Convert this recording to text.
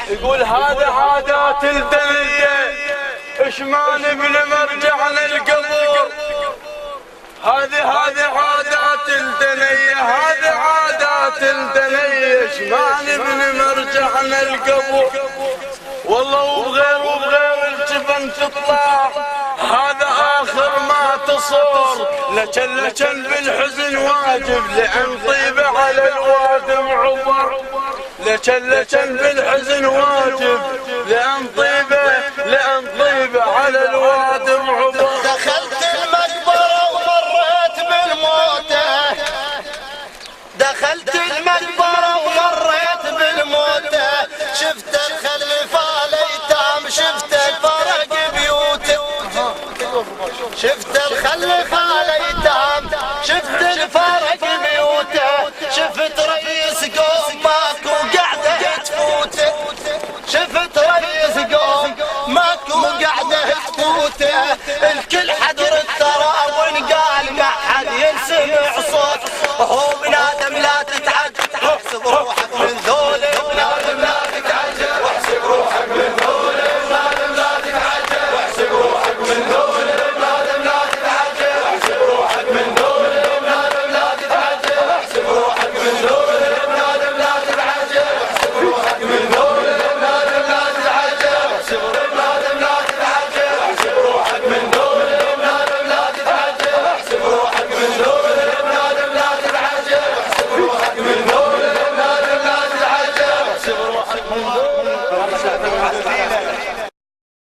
يقول هذا عادات الدنيا اشمان بنمرجعنا القبور. هذه عادات الدنيا، هذه عادات الدنيا اشمان بنمرجعنا القبور. والله وبغير الجبن تطلع هذا آخر ما تصور. لكن بالحزن واجب لأن طيبة على الوادم عبر. لكن بالحزن واجب لأن طيبة على الوادم عبر. دخلت المقبرة ومريت بالموتى، دخلت المقبرة ومريت بالموتى، شفت الخلفة الايتام، شفت الفرق بيوته، شفت الخلفة الايتام، شفت الفرق بيوته، شفت رئيس قوم ماكو قاعدة تفوته، شفت رئيس قوم ماكو قاعدة تفوته، الكل